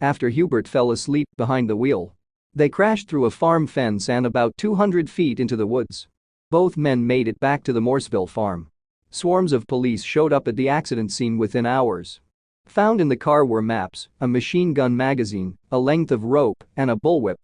after Hubert fell asleep behind the wheel. They crashed through a farm fence and about 200 feet into the woods. Both men made it back to the Morseville farm. Swarms of police showed up at the accident scene within hours. Found in the car were maps, a machine gun magazine, a length of rope, and a bullwhip.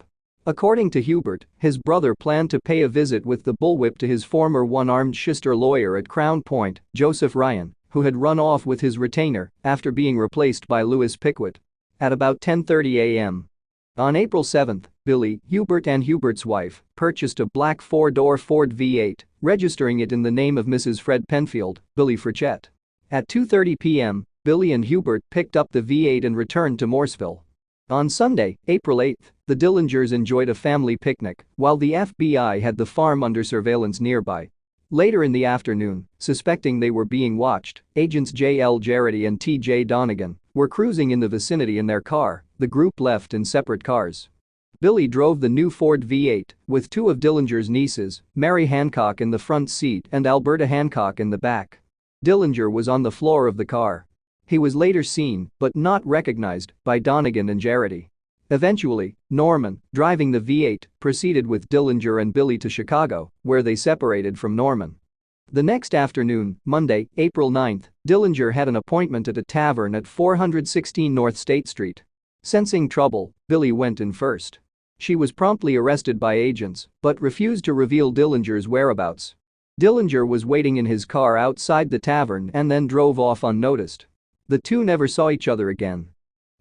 According to Hubert, his brother planned to pay a visit with the bullwhip to his former one-armed shyster lawyer at Crown Point, Joseph Ryan, who had run off with his retainer after being replaced by Louis Pickwitt. At about 10:30 a.m. on April 7, Billy, Hubert and Hubert's wife, purchased a black four-door Ford V8, registering it in the name of Mrs. Fred Penfield, Billy Frechette. At 2:30 p.m., Billy and Hubert picked up the V8 and returned to Morseville. On Sunday, April 8, the Dillingers enjoyed a family picnic while the FBI had the farm under surveillance nearby. Later in the afternoon, suspecting they were being watched, agents J.L. Jarrety and T.J. Donegan were cruising in the vicinity in their car. The group left in separate cars. Billy drove the new Ford V8 with two of Dillinger's nieces, Mary Hancock in the front seat and Alberta Hancock in the back. Dillinger was on the floor of the car. He was later seen, but not recognized, by Donegan and Jarrety. Eventually, Norman, driving the V8, proceeded with Dillinger and Billy to Chicago, where they separated from Norman. The next afternoon, Monday, April 9, Dillinger had an appointment at a tavern at 416 North State Street. Sensing trouble, Billy went in first. She was promptly arrested by agents, but refused to reveal Dillinger's whereabouts. Dillinger was waiting in his car outside the tavern and then drove off unnoticed. The two never saw each other again.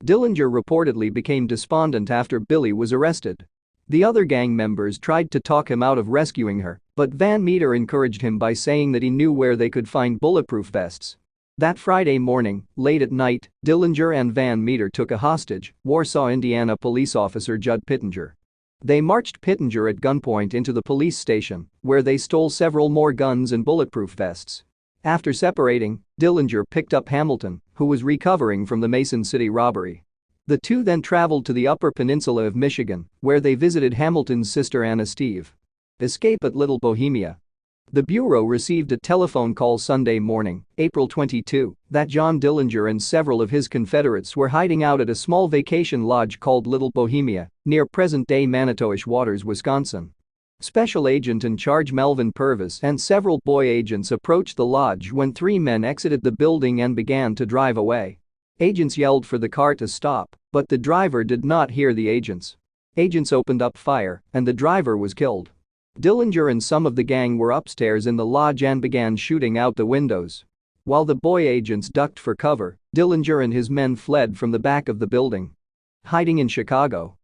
Dillinger reportedly became despondent after Billy was arrested. The other gang members tried to talk him out of rescuing her, but Van Meter encouraged him by saying that he knew where they could find bulletproof vests. That Friday morning, late at night, Dillinger and Van Meter took a hostage, Warsaw, Indiana police officer Judd Pittenger. They marched Pittenger at gunpoint into the police station, where they stole several more guns and bulletproof vests. After separating, Dillinger picked up Hamilton, who was recovering from the Mason City robbery. The two then traveled to the Upper Peninsula of Michigan, where they visited Hamilton's sister Anna Steve. Escape at Little Bohemia. The Bureau received a telephone call Sunday morning, April 22, that John Dillinger and several of his Confederates were hiding out at a small vacation lodge called Little Bohemia, near present-day Manitowish Waters, Wisconsin. Special Agent in charge Melvin Purvis and several boy agents approached the lodge when three men exited the building and began to drive away. Agents yelled for the car to stop, but the driver did not hear the agents. Agents opened up fire, and the driver was killed. Dillinger and some of the gang were upstairs in the lodge and began shooting out the windows. While the boy agents ducked for cover, Dillinger and his men fled from the back of the building. Hiding in Chicago.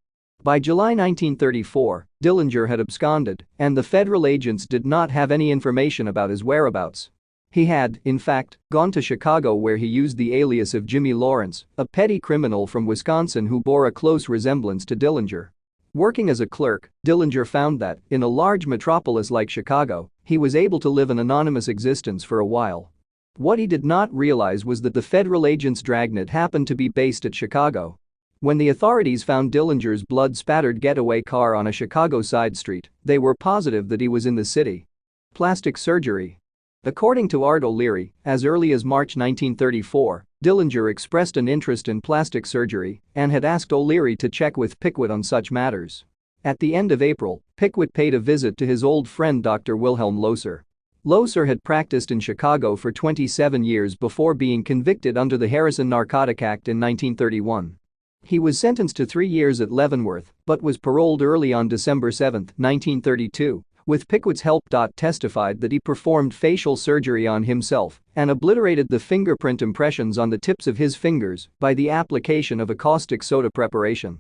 By July 1934, Dillinger had absconded, and the federal agents did not have any information about his whereabouts. He had, in fact, gone to Chicago, where he used the alias of Jimmy Lawrence, a petty criminal from Wisconsin who bore a close resemblance to Dillinger. Working as a clerk, Dillinger found that, in a large metropolis like Chicago, he was able to live an anonymous existence for a while. What he did not realize was that the federal agent's dragnet happened to be based at Chicago. When the authorities found Dillinger's blood-spattered getaway car on a Chicago side street, they were positive that he was in the city. Plastic surgery. According to Art O'Leary, as early as March 1934, Dillinger expressed an interest in plastic surgery and had asked O'Leary to check with Pickwitt on such matters. At the end of April, Pickwitt paid a visit to his old friend Dr. Wilhelm Loser. Loser had practiced in Chicago for 27 years before being convicted under the Harrison Narcotic Act in 1931. He was sentenced to 3 years at Leavenworth but was paroled early on December 7, 1932, with Pickwitt's help. Testified that he performed facial surgery on himself and obliterated the fingerprint impressions on the tips of his fingers by the application of a caustic soda preparation.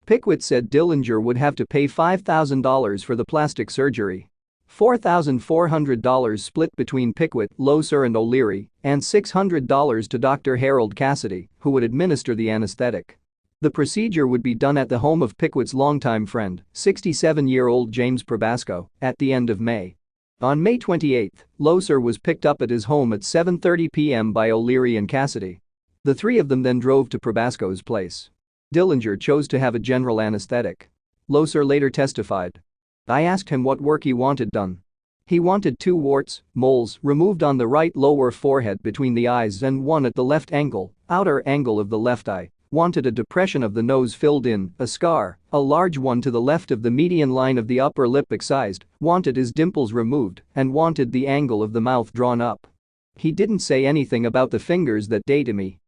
Pickwitt said Dillinger would have to pay $5,000 for the plastic surgery. $4,400 split between Pickwitt, Loser and O'Leary, and $600 to Dr. Harold Cassidy, who would administer the anesthetic. The procedure would be done at the home of Pickwitt's longtime friend, 67-year-old James Probasco, at the end of May. On May 28, Loser was picked up at his home at 7:30 p.m. by O'Leary and Cassidy. The three of them then drove to Probasco's place. Dillinger chose to have a general anesthetic. Loser later testified. I asked him what work he wanted done. He wanted 2 warts, moles, removed on the right lower forehead between the eyes and one at the left outer angle of the left eye, wanted a depression of the nose filled in, a scar, a large one to the left of the median line of the upper lip excised, wanted his dimples removed, and wanted the angle of the mouth drawn up. He didn't say anything about the fingers that day to me.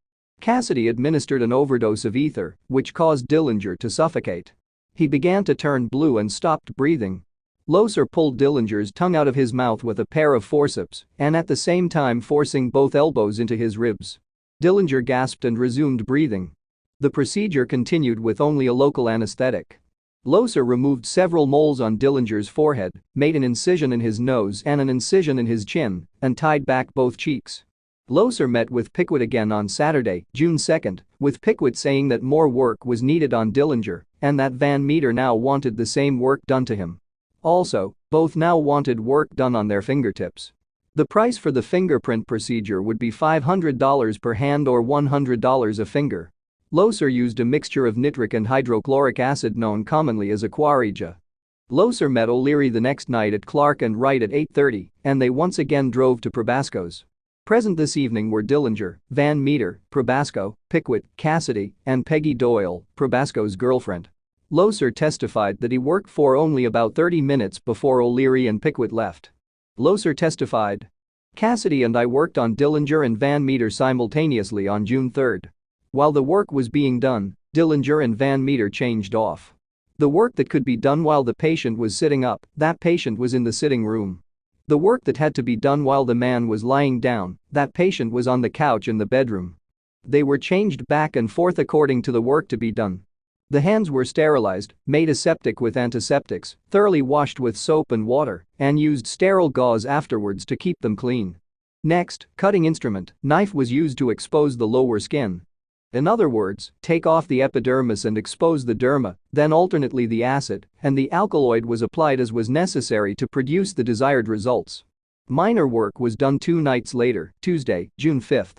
Cassidy administered an overdose of ether, which caused Dillinger to suffocate. He began to turn blue and stopped breathing. Loser pulled Dillinger's tongue out of his mouth with a pair of forceps and at the same time forcing both elbows into his ribs. Dillinger gasped and resumed breathing. The procedure continued with only a local anesthetic. Loser removed several moles on Dillinger's forehead, made an incision in his nose and an incision in his chin, and tied back both cheeks. Loser met with Pickwitt again on Saturday, June 2, with Pickwitt saying that more work was needed on Dillinger and that Van Meter now wanted the same work done to him. Also, both now wanted work done on their fingertips. The price for the fingerprint procedure would be $500 per hand or $100 a finger. Loser used a mixture of nitric and hydrochloric acid known commonly as Aquarija. Loser met O'Leary the next night at Clark and Wright at 8:30, and they once again drove to Probasco's. Present this evening were Dillinger, Van Meter, Probasco, Pickwitt, Cassidy, and Peggy Doyle, Probasco's girlfriend. Loser testified that he worked for only about 30 minutes before O'Leary and Pickwitt left. Loser testified. Cassidy and I worked on Dillinger and Van Meter simultaneously on June 3. While the work was being done, Dillinger and Van Meter changed off. The work that could be done while the patient was sitting up, that patient was in the sitting room. The work that had to be done while the man was lying down, that patient was on the couch in the bedroom. They were changed back and forth according to the work to be done. The hands were sterilized, made aseptic with antiseptics, thoroughly washed with soap and water, and used sterile gauze afterwards to keep them clean. Next, cutting instrument, knife was used to expose the lower skin. In other words, take off the epidermis and expose the derma, then alternately the acid and the alkaloid was applied as was necessary to produce the desired results. Minor work was done 2 nights later, Tuesday, June 5.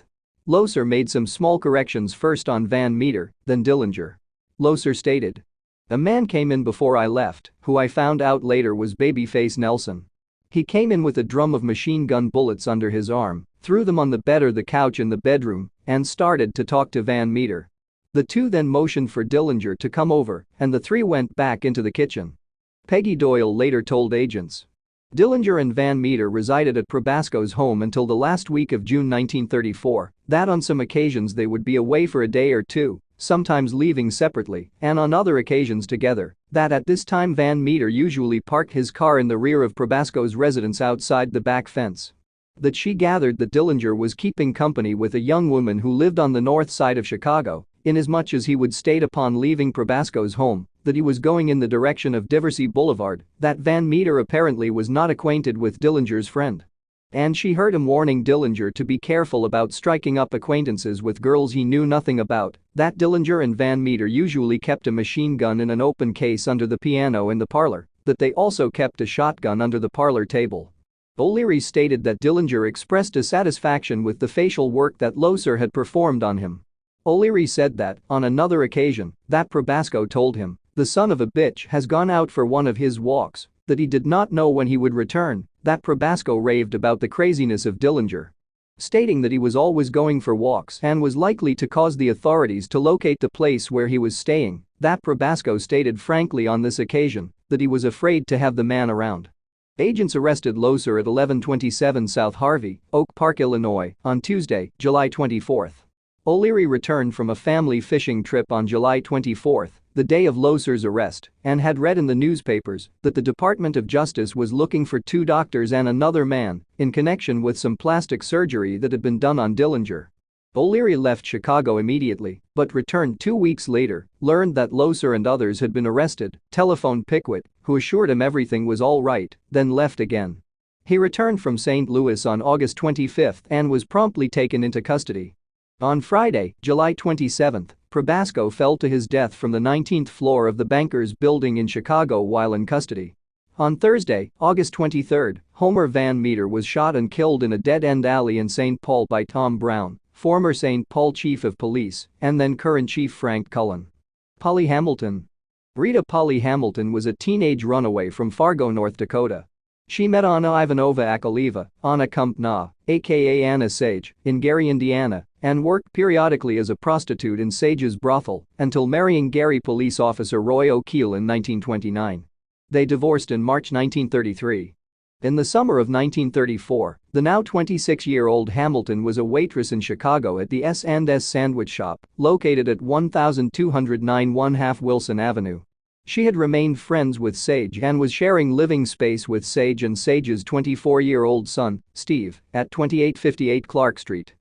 Loser made some small corrections first on Van Meter, then Dillinger. Loser stated. A man came in before I left, who I found out later was Babyface Nelson. He came in with a drum of machine gun bullets under his arm, threw them on the bed or the couch in the bedroom, and started to talk to Van Meter. The two then motioned for Dillinger to come over, and the three went back into the kitchen. Peggy Doyle later told agents. Dillinger and Van Meter resided at Probasco's home until the last week of June 1934, that on some occasions they would be away for a day or two, sometimes leaving separately, and on other occasions together, that at this time Van Meter usually parked his car in the rear of Probasco's residence outside the back fence. That she gathered that Dillinger was keeping company with a young woman who lived on the north side of Chicago, inasmuch as he would state upon leaving Probasco's home that he was going in the direction of Diversey Boulevard, that Van Meter apparently was not acquainted with Dillinger's friend. And she heard him warning Dillinger to be careful about striking up acquaintances with girls he knew nothing about, that Dillinger and Van Meter usually kept a machine gun in an open case under the piano in the parlor, that they also kept a shotgun under the parlor table. O'Leary stated that Dillinger expressed dissatisfaction with the facial work that Loser had performed on him. O'Leary said that, on another occasion, that Probasco told him, "The son of a bitch has gone out for one of his walks," that he did not know when he would return, that Probasco raved about the craziness of Dillinger. Stating that he was always going for walks and was likely to cause the authorities to locate the place where he was staying, that Probasco stated frankly on this occasion that he was afraid to have the man around. Agents arrested Loser at 1127 South Harvey, Oak Park, Illinois, on Tuesday, July 24. O'Leary returned from a family fishing trip on July 24, the day of Loser's arrest, and had read in the newspapers that the Department of Justice was looking for 2 doctors and another man in connection with some plastic surgery that had been done on Dillinger. O'Leary left Chicago immediately, but returned 2 weeks later, learned that Loser and others had been arrested, telephoned Pickwitt, who assured him everything was all right, then left again. He returned from St. Louis on August 25 and was promptly taken into custody. On Friday, July 27, Probasco fell to his death from the 19th floor of the Bankers Building in Chicago while in custody. On Thursday, August 23, Homer Van Meter was shot and killed in a dead-end alley in St. Paul by Tom Brown, former St. Paul Chief of Police, and then current Chief Frank Cullen. Polly Hamilton. Rita Polly Hamilton was a teenage runaway from Fargo, North Dakota. She met Anna Ivanova Akaleva, Anna Kumpna, aka Anna Sage, in Gary, Indiana, and worked periodically as a prostitute in Sage's brothel until marrying Gary police officer Roy O'Keel in 1929. They divorced in March 1933. In the summer of 1934, the now 26-year-old Hamilton was a waitress in Chicago at the S&S Sandwich Shop, located at 1209 1/2 Wilson Avenue. She had remained friends with Sage and was sharing living space with Sage and Sage's 24-year-old son, Steve, at 2858 Clark Street.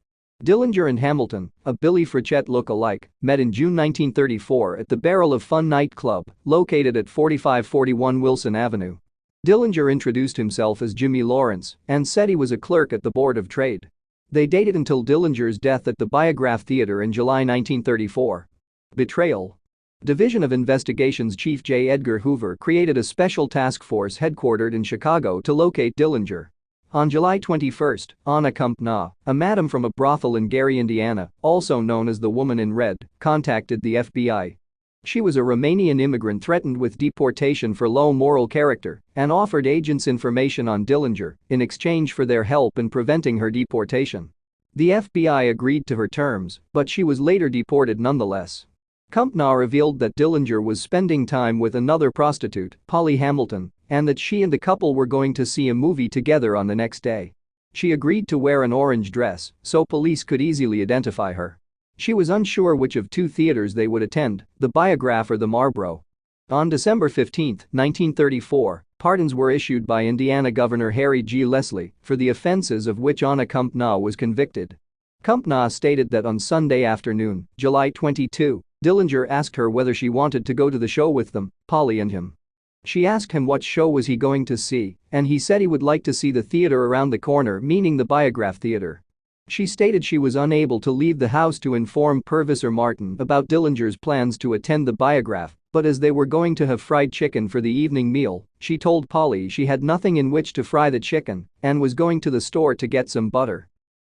Dillinger and Hamilton, a Billy Frechette look-alike, met in June 1934 at the Barrel of Fun nightclub, located at 4541 Wilson Avenue. Dillinger introduced himself as Jimmy Lawrence and said he was a clerk at the Board of Trade. They dated until Dillinger's death at the Biograph Theater in July 1934. Betrayal. Division of Investigations Chief J. Edgar Hoover created a special task force headquartered in Chicago to locate Dillinger. On July 21, Anna Kumpna, a madam from a brothel in Gary, Indiana, also known as the Woman in Red, contacted the FBI. She was a Romanian immigrant threatened with deportation for low moral character and offered agents information on Dillinger in exchange for their help in preventing her deportation. The FBI agreed to her terms, but she was later deported nonetheless. Kumpna revealed that Dillinger was spending time with another prostitute, Polly Hamilton, and that she and the couple were going to see a movie together on the next day. She agreed to wear an orange dress so police could easily identify her. She was unsure which of two theaters they would attend, the Biograph or the Marlboro. On December 15, 1934, pardons were issued by Indiana Governor Harry G. Leslie for the offenses of which Anna Kumpna was convicted. Kumpna stated that on Sunday afternoon, July 22, Dillinger asked her whether she wanted to go to the show with them, Polly and him. She asked him what show was he going to see, and he said he would like to see the theater around the corner, meaning the Biograph Theater. She stated she was unable to leave the house to inform Purvis or Martin about Dillinger's plans to attend the Biograph, but as they were going to have fried chicken for the evening meal, she told Polly she had nothing in which to fry the chicken and was going to the store to get some butter.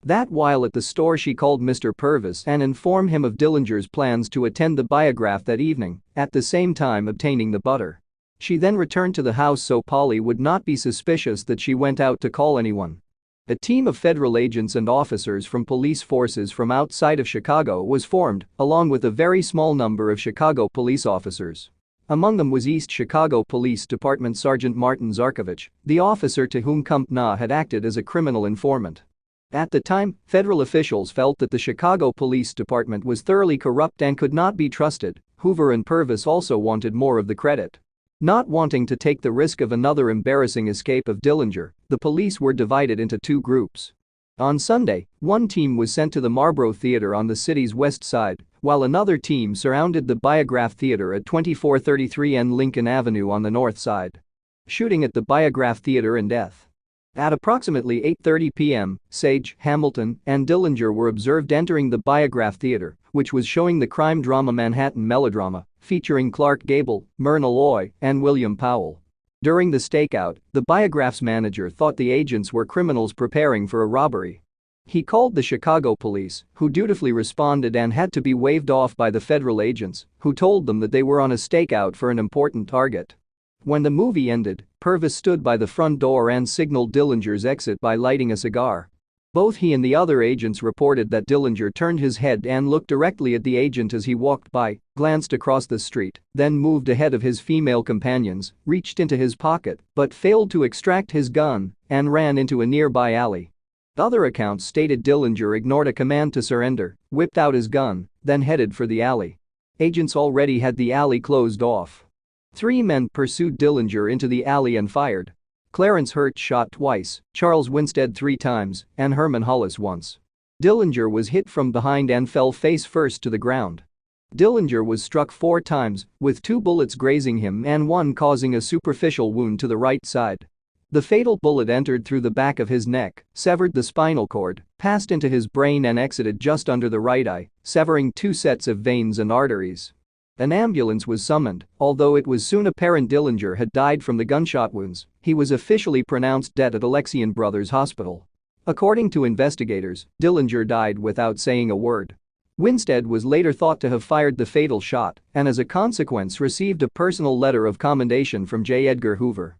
That while at the store she called Mr. Purvis and informed him of Dillinger's plans to attend the Biograph that evening, at the same time obtaining the butter. She then returned to the house so Polly would not be suspicious that she went out to call anyone. A team of federal agents and officers from police forces from outside of Chicago was formed, along with a very small number of Chicago police officers. Among them was East Chicago Police Department Sergeant Martin Zarkovich, the officer to whom Kumpna had acted as a criminal informant. At the time, federal officials felt that the Chicago Police Department was thoroughly corrupt and could not be trusted. Hoover and Purvis also wanted more of the credit. Not wanting to take the risk of another embarrassing escape of Dillinger, the police were divided into two groups. On Sunday, one team was sent to the Marlboro Theater on the city's west side, while another team surrounded the Biograph Theater at 2433 N Lincoln Avenue on the north side. Shooting at the Biograph Theater and death. At approximately 8:30 p.m., Sage, Hamilton, and Dillinger were observed entering the Biograph Theater, which was showing the crime drama Manhattan Melodrama, featuring Clark Gable, Myrna Loy, and William Powell. During the stakeout, the Biograph's manager thought the agents were criminals preparing for a robbery. He called the Chicago police, who dutifully responded and had to be waved off by the federal agents, who told them that they were on a stakeout for an important target. When the movie ended, Purvis stood by the front door and signaled Dillinger's exit by lighting a cigar. Both he and the other agents reported that Dillinger turned his head and looked directly at the agent as he walked by, glanced across the street, then moved ahead of his female companions, reached into his pocket but failed to extract his gun, and ran into a nearby alley. Other accounts stated Dillinger ignored a command to surrender, whipped out his gun, then headed for the alley. Agents already had the alley closed off. 3 men pursued Dillinger into the alley and fired. Clarence Hurt shot twice, Charles Winstead 3 times, and Herman Hollis once. Dillinger was hit from behind and fell face first to the ground. Dillinger was struck 4 times, with 2 bullets grazing him and 1 causing a superficial wound to the right side. The fatal bullet entered through the back of his neck, severed the spinal cord, passed into his brain and exited just under the right eye, severing 2 sets of veins and arteries. An ambulance was summoned, although it was soon apparent Dillinger had died from the gunshot wounds. He was officially pronounced dead at Alexian Brothers Hospital. According to investigators, Dillinger died without saying a word. Winstead was later thought to have fired the fatal shot and as a consequence received a personal letter of commendation from J. Edgar Hoover.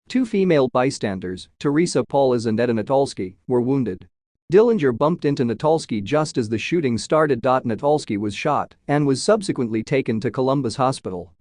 Two female bystanders, Teresa Paulas and Eda Natalski, were wounded. Dillinger bumped into Natalski just as the shooting started. Natalski was shot and was subsequently taken to Columbus Hospital.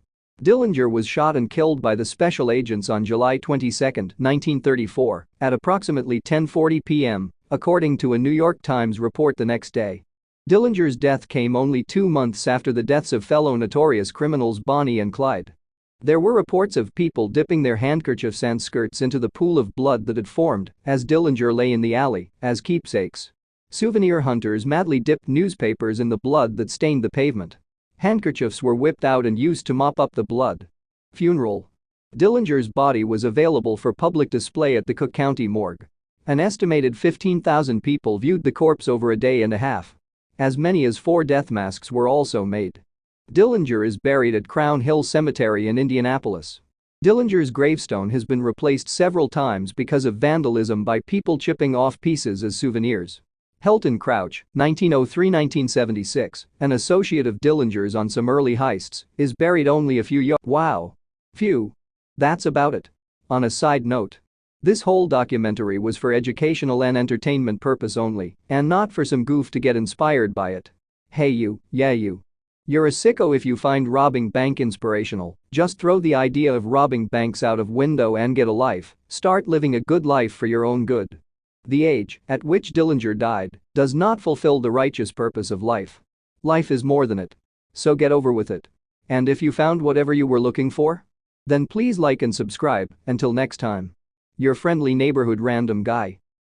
Dillinger was shot and killed by the special agents on July 22, 1934, at approximately 10:40 p.m., according to a New York Times report the next day. Dillinger's death came only 2 months after the deaths of fellow notorious criminals Bonnie and Clyde. There were reports of people dipping their handkerchiefs and skirts into the pool of blood that had formed as Dillinger lay in the alley as keepsakes. Souvenir hunters madly dipped newspapers in the blood that stained the pavement. Handkerchiefs were whipped out and used to mop up the blood. Funeral. Dillinger's body was available for public display at the Cook County morgue. An estimated 15,000 people viewed the corpse over a day and a half. As many as 4 death masks were also made. Dillinger is buried at Crown Hill Cemetery in Indianapolis. Dillinger's gravestone has been replaced several times because of vandalism by people chipping off pieces as souvenirs. Helton Crouch, 1903-1976, an associate of Dillinger's on some early heists, is buried only a few yards. Wow. Phew. That's about it. On a side note, this whole documentary was for educational and entertainment purpose only, and not for some goof to get inspired by it. Hey you, yeah you. You're a sicko if you find robbing bank inspirational. Just throw the idea of robbing banks out of window and get a life. Start living a good life for your own good. The age at which Dillinger died does not fulfill the righteous purpose of life. Life is more than it. So get over with it. And if you found whatever you were looking for, then please like and subscribe. Until next time. Your friendly neighborhood random guy.